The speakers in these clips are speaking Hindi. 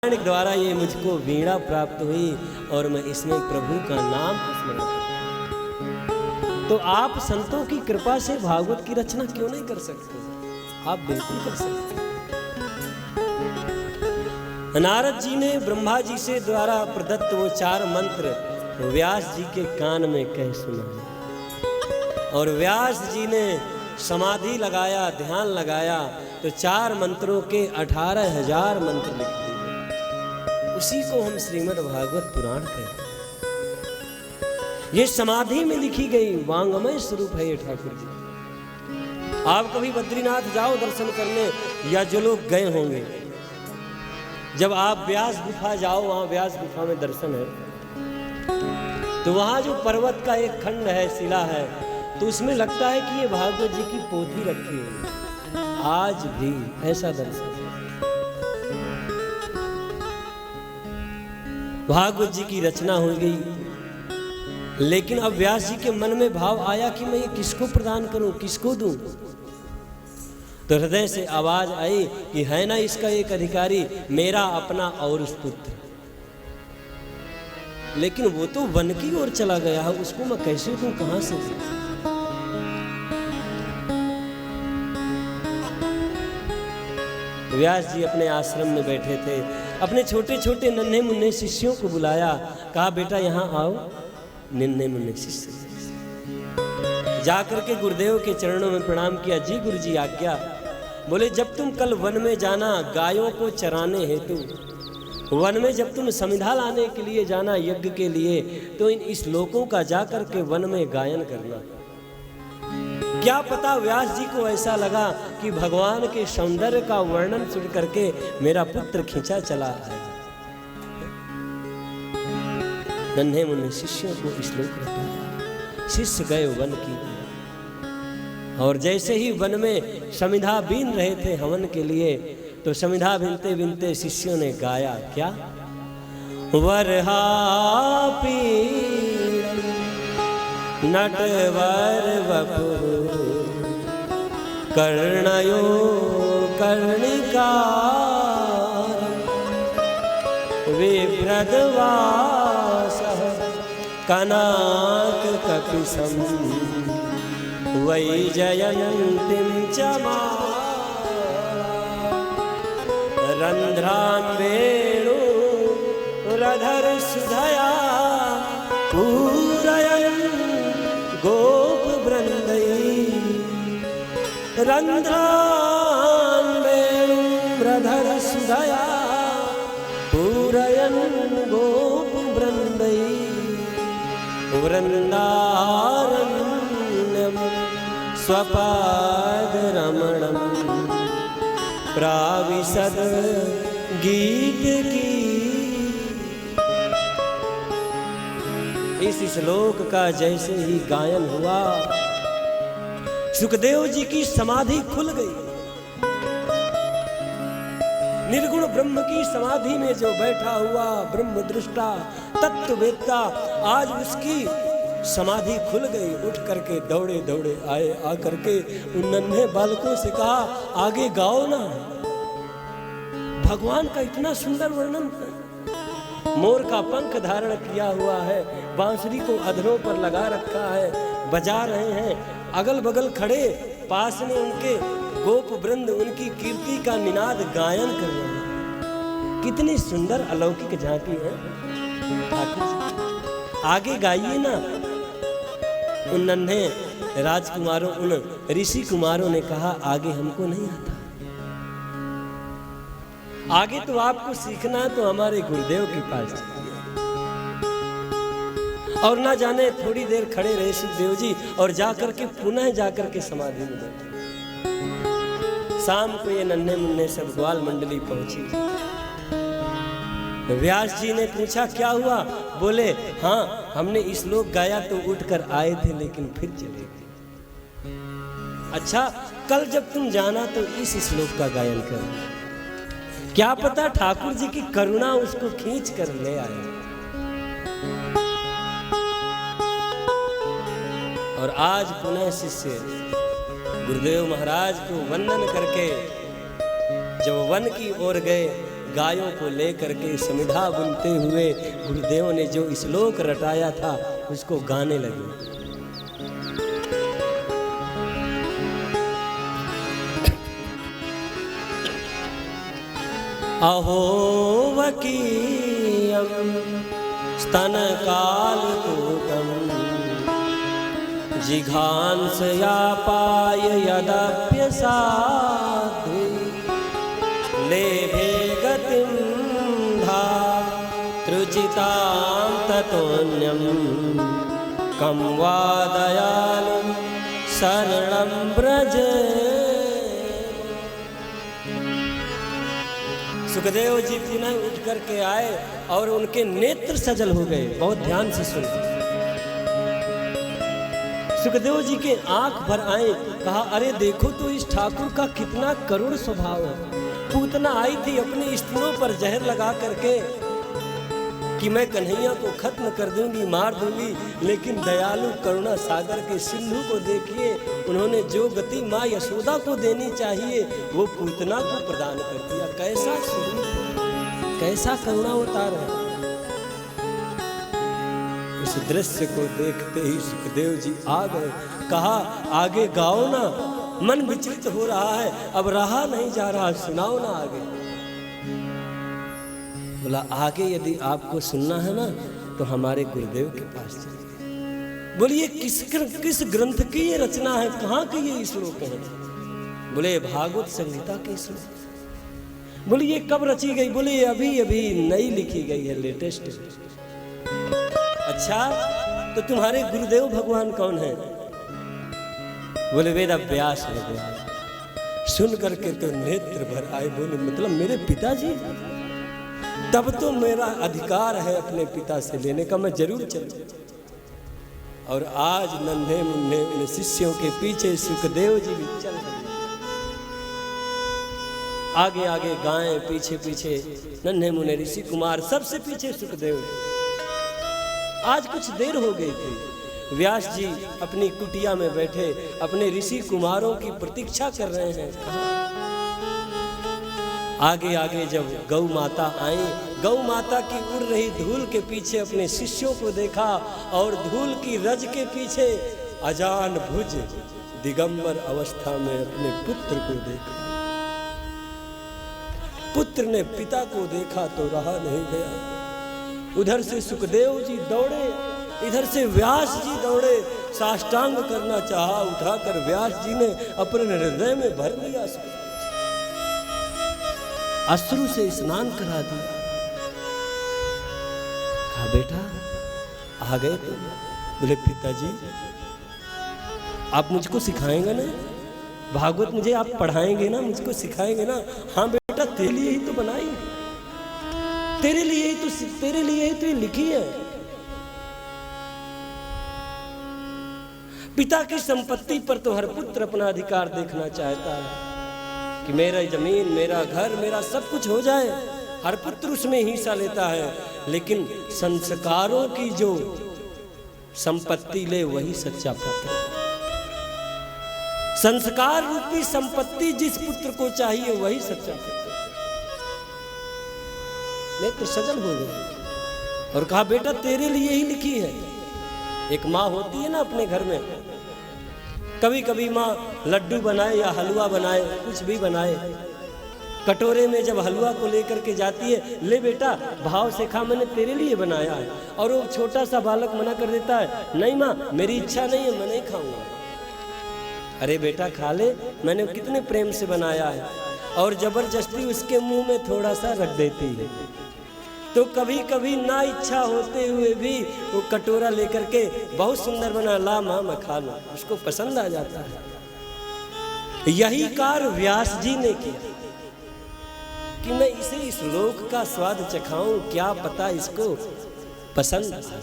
के द्वारा ये मुझको वीणा प्राप्त हुई और मैं इसमें प्रभु का नाम स्मरण करता। तो आप संतों की कृपा से भागवत की रचना क्यों नहीं कर सकते? आप बिल्कुल कर सकते। नारद जी ने ब्रह्मा जी से द्वारा प्रदत्त वो 4 मंत्र व्यास जी के कान में कह सुनाए और व्यास जी ने समाधि लगाया, ध्यान लगाया तो 4 मंत्रों के 18,000 मंत्र लिख दिए। उसी को हम श्रीमद् भागवत पुराण कहते हैं। ये समाधि में लिखी गई वांगमय स्वरूप है ये ठाकुर जी। आप कभी बद्रीनाथ जाओ दर्शन करने, या जो लोग गए होंगे, जब आप व्यास गुफा जाओ, वहां व्यास गुफा में दर्शन है, तो वहां जो पर्वत का एक खंड है, शिला है, तो उसमें लगता है कि ये भागवत जी की पोथी रखी है। आज भी ऐसा दर्शन है। भागवत जी की रचना हो गई, लेकिन अब व्यास जी के मन में भाव आया कि मैं ये किसको प्रदान करूं, किसको दूं? तो हृदय से आवाज आई कि है ना इसका एक अधिकारी, मेरा अपना और उस पुत्र। लेकिन वो तो वन की ओर चला गया है, उसको मैं कैसे दूं, कहां से दूं? व्यास जी अपने आश्रम में बैठे थे, अपने छोटे छोटे नन्हे मुन्ने शिष्यों को बुलाया, कहा बेटा यहाँ आओ। नन्हे मुन्ने शिष्य जाकर के गुरुदेव के चरणों में प्रणाम किया। जी गुरु जी आज्ञा। बोले जब तुम कल वन में जाना गायों को चराने हेतु, वन में जब तुम समिधा लाने के लिए जाना यज्ञ के लिए, तो इन श्लोकों का जाकर के वन में गायन करना। क्या पता व्यास जी को ऐसा लगा कि भगवान के सौंदर्य का वर्णन सुन करके मेरा पुत्र खींचा चला है। नन्हे मुन्ने शिष्यों को श्लोक बताया। शिष्य गए वन की, और जैसे ही वन में समिधा बीन रहे थे हवन के लिए, तो समिधा बिनते बिनते शिष्यों ने गाया क्या? वरहा नटवर वपु कर्णयो कर्णिका विभ्रद्वासः कनाक कपिशं वैजयन्तीं च रन्ध्रान् वेणुरधर सुधया पूरयन् गोप वृंदै रंध्रान् वेणुरधर सुधया पूरयन् गोप वृंदै वृंदारण्यं स्वपादरमणं प्राविशद गीत की। इस श्लोक का जैसे ही गायन हुआ, सुखदेव जी की समाधि खुल गई। निर्गुण ब्रह्म की समाधि में जो बैठा हुआ ब्रह्म दृष्टा तत्ववेत्ता, आज उसकी समाधि खुल गई। उठ करके दौड़े दौड़े आए, आकर के उन नन्हे बालकों से कहा आगे गाओ ना। भगवान का इतना सुंदर वर्णन है। मोर का पंख धारण किया हुआ है, बांसुरी को अधरों पर लगा रखा है, बजा रहे हैं। अगल बगल खड़े पास में उनके गोप वृंद उनकी कीर्ति का निनाद गायन कर रहे हैं। कितनी सुंदर अलौकिक झांकी है ठाकुर जी। आगे गाइए ना। उन नन्हे राजकुमारों, उन ऋषि कुमारों ने कहा आगे हमको नहीं आता, आगे तो आपको सीखना है तो हमारे गुरुदेव के पास चलिए। और ना जाने थोड़ी देर खड़े रहे सुखदेव जी, और जाकर के पुनः जाकर के समाधि में बैठे। शाम को ये नन्हे मुन्ने सब ग्वाल मंडली पहुंची। व्यास जी ने पूछा क्या हुआ? बोले हाँ हमने श्लोक गाया तो उठकर आए थे, लेकिन फिर चले गए। अच्छा कल जब तुम जाना तो इस श्लोक का गायन करना। क्या पता ठाकुर जी की करुणा उसको खींच कर ले आए। और आज पुनः शिष्य गुरुदेव महाराज को वंदन करके जब वन की ओर गए, गायों को लेकर के समिधा बुनते हुए गुरुदेव ने जो श्लोक रटाया था उसको गाने लगे। अहो वकीयं स्तनकालकूटं जिघांसयापाय यदप्यसाध्वी लेभे गतिं धातृजितां ततोऽन्यं कं वा दयालुं शरणं व्रजे। सुखदेव जी पुनः उठ करके आए और उनके नेत्र सजल हो गए। बहुत ध्यान से सुन। सुखदेव जी के आंख भर आए। कहा, अरे देखो तो इस ठाकुर का कितना करुण स्वभाव है। पूतना आई थी अपनी स्त्रियों पर जहर लगा करके कि मैं कन्हैया को खत्म कर दूंगी, मार दूंगी, लेकिन दयालु करुणा सागर के सिंधु को देखिए, उन्होंने जो गति माँ यशोदा को देनी चाहिए वो पूतना को प्रदान कर दिया। कैसा स्वरूप, कैसा करुणा अवतार है। इस दृश्य को देखते ही सुखदेव जी आ गए। कहा, आगे गाओ ना, मन विचलित हो रहा है, अब रहा नहीं जा रहा, सुनाओ ना आगे। बोला, आगे यदि आपको सुनना है ना तो हमारे गुरुदेव के पास चलिए। बोलिए, किस ग्रंथ की ये रचना है, कहाँ के ये श्लोक हैं? बोले, भागवत संहिता के श्लोक। बोलिए, कब रची गई? बोले, अभी अभी नई लिखी गई है, लेटेस्ट। अच्छा, तो तुम्हारे गुरुदेव भगवान कौन है? बोले, वेद व्यास भगवान। सुन करके तो नेत्र भर आए। बोले, मतलब मेरे पिताजी? तब तो मेरा अधिकार है अपने पिता से लेने का, मैं जरूर चलूं। और आज नन्हे मुन्ने इन शिष्यों के पीछे सुखदेव जी भी चल रहे। आगे आगे गायें, पीछे पीछे नन्हे मुन्ने ऋषि कुमार, सबसे पीछे सुखदेव। आज कुछ देर हो गई थी। व्यास जी अपनी कुटिया में बैठे अपने ऋषि कुमारों की प्रतीक्षा कर रहे हैं। आगे आगे जब गौ माता आई, गौ माता की उड़ रही धूल के पीछे अपने शिष्यों को देखा और धूल की रज के पीछे अजान भुज दिगंबर अवस्था में अपने पुत्र को देखा। पुत्र ने पिता को देखा तो रहा नहीं गया। उधर से सुखदेव जी दौड़े, इधर से व्यास जी दौड़े। साष्टांग करना चाहा, उठाकर व्यास जी ने अपने हृदय में भर लिया, अश्रु से स्नान करा दिया। कहा, बेटा आ गए तुम? बोले, पिताजी आप मुझको सिखाएंगे ना, भागवत मुझे आप पढ़ाएंगे ना, मुझको सिखाएंगे ना? हाँ बेटा, तेरे लिए ही तो बनाई, तेरे लिए ही तो ये लिखी है। पिता की संपत्ति पर तो हर पुत्र अपना अधिकार देखना चाहता है कि मेरा जमीन, मेरा घर, मेरा सब कुछ हो जाए। हर पुत्र उसमें हिस्सा लेता है, लेकिन संस्कारों की जो संपत्ति ले वही सच्चा पुत्र। संस्कार रूपी संपत्ति जिस पुत्र को चाहिए वही सच्चा पुत्र। नेत्र सजल हो गए और कहा, बेटा तेरे लिए ही लिखी है। एक माँ होती है ना अपने घर में, कभी कभी माँ लड्डू बनाए या हलवा बनाए, कुछ भी बनाए, कटोरे में जब हलवा को लेकर के जाती है, ले बेटा भाव से खा, मैंने तेरे लिए बनाया है। और वो छोटा सा बालक मना कर देता है, नहीं माँ मेरी इच्छा नहीं है, मैं नहीं खाऊंगा। अरे बेटा खा ले, मैंने कितने प्रेम से बनाया है। और जबरदस्ती उसके मुंह में थोड़ा सा रख देती है। तो कभी कभी ना इच्छा होते हुए भी वो कटोरा लेकर के बहुत सुंदर बना, ला माँ मैं खा लूं, उसको पसंद आ जाता है। यही कार्य व्यास जी ने किया कि मैं इसे इस लोक का स्वाद चखाऊं, क्या पता इसको पसंद आ जाए।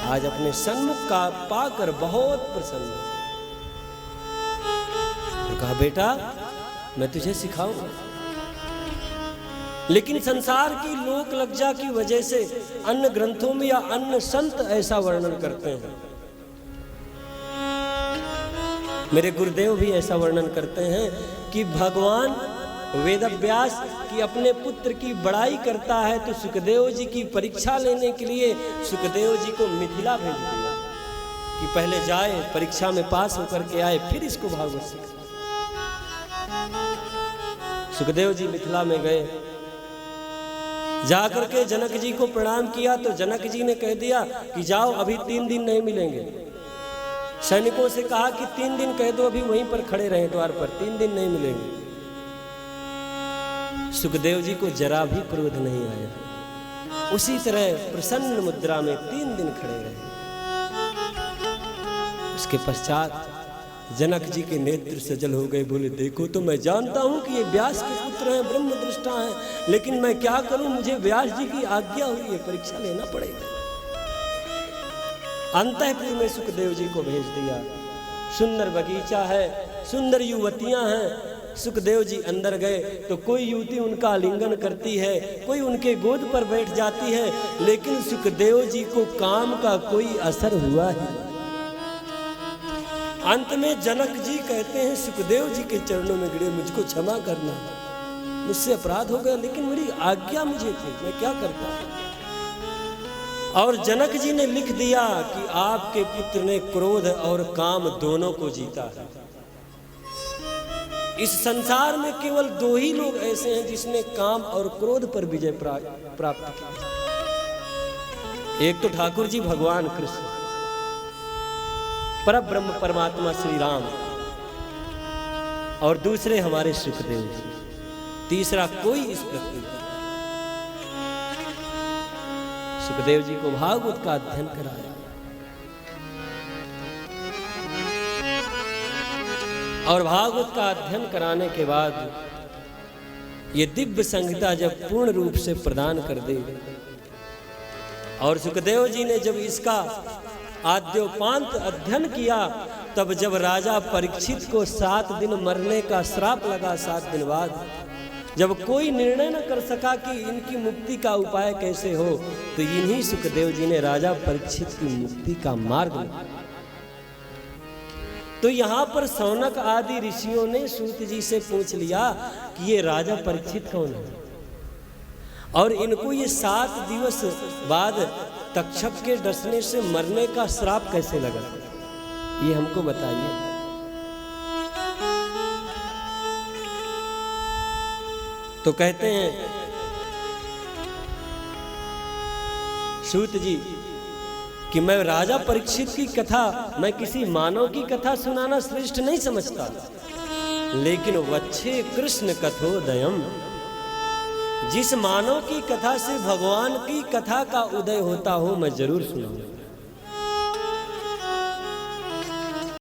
आज अपने सन्मुख का पाकर बहुत प्रसन्न। तो कहा, बेटा मैं तुझे सिखाऊंगा, लेकिन संसार की लोक लज्जा की वजह से अन्य ग्रंथों में या अन्य संत ऐसा वर्णन करते हैं। मेरे गुरुदेव भी ऐसा वर्णन करते हैं कि भगवान वेदव्यास की अपने पुत्र की बड़ाई करता है तो सुखदेव जी की परीक्षा लेने के लिए सुखदेव जी को मिथिला भेज दिया कि पहले जाए, परीक्षा में पास होकर के आए, फिर इसको भागवत सिखाए। सुखदेव जी मिथिला में गए, जाकर के जनक जी को प्रणाम किया तो जनक जी ने कह दिया कि जाओ, अभी 3 दिन नहीं मिलेंगे। सैनिकों से कहा कि 3 दिन कह दो, अभी वहीं पर खड़े रहे द्वार पर, 3 दिन नहीं मिलेंगे। सुखदेव जी को जरा भी क्रोध नहीं आया, उसी तरह प्रसन्न मुद्रा में 3 दिन खड़े रहे। उसके पश्चात जनक जी के नेत्र सजल हो गए, बोले देखो तो मैं जानता हूं कि ये व्यास के पुत्र हैं, ब्रह्म दृष्टा हैं, लेकिन मैं क्या करूं, मुझे व्यास जी की आज्ञा हुई है, परीक्षा लेना पड़ेगा। अंतःपुर में सुखदेव जी को भेज दिया। सुंदर बगीचा है, सुंदर युवतियां हैं। सुखदेव जी अंदर गए तो कोई युवती उनका आलिंगन करती है, कोई उनके गोद पर बैठ जाती है, लेकिन सुखदेव जी को काम का कोई असर हुआ है। अंत में जनक जी कहते हैं सुखदेव जी के चरणों में गिरे, मुझको क्षमा करना, मुझसे अपराध हो गया, लेकिन मेरी आज्ञा मुझे थी, मैं क्या करता। और जनक जी ने लिख दिया कि आपके पुत्र ने क्रोध और काम दोनों को जीता है। इस संसार में केवल 2 ही लोग ऐसे हैं जिसने काम और क्रोध पर विजय प्राप्त किया। एक तो ठाकुर जी भगवान कृष्ण, परब्रह्म परमात्मा श्री राम, और दूसरे हमारे सुखदेव जी, तीसरा कोई इस पृथ्वी पर। सुखदेव जी को भागवत का अध्ययन कराया और भागवत का अध्ययन कराने के बाद ये दिव्य संहिता जब पूर्ण रूप से प्रदान कर दी और सुखदेव जी ने जब इसका आद्योपांत अध्ययन किया, तब जब राजा परीक्षित को 7 दिन मरने का श्राप लगा, 7 दिन बाद जब कोई निर्णय न कर सका कि इनकी मुक्ति का उपाय कैसे हो, तो इन्हीं सुखदेव जी ने राजा परीक्षित की मुक्ति का मार्ग निकाला। तो यहाँ पर शौनक आदि ऋषियों ने सूत जी से पूछ लिया कि ये राजा परीक्षित कौन है और इनको ये 7 दिवस बाद तक्षक के डसने से मरने का श्राप कैसे लगा, ये हमको बताइए। तो कहते हैं सूत जी कि मैं राजा परीक्षित की कथा, मैं किसी मानव की कथा सुनाना श्रेष्ठ नहीं समझता, लेकिन वच्छे कृष्ण कथोदयम, जिस मानव की कथा से भगवान की कथा का उदय होता हो मैं जरूर सुनाऊंगा।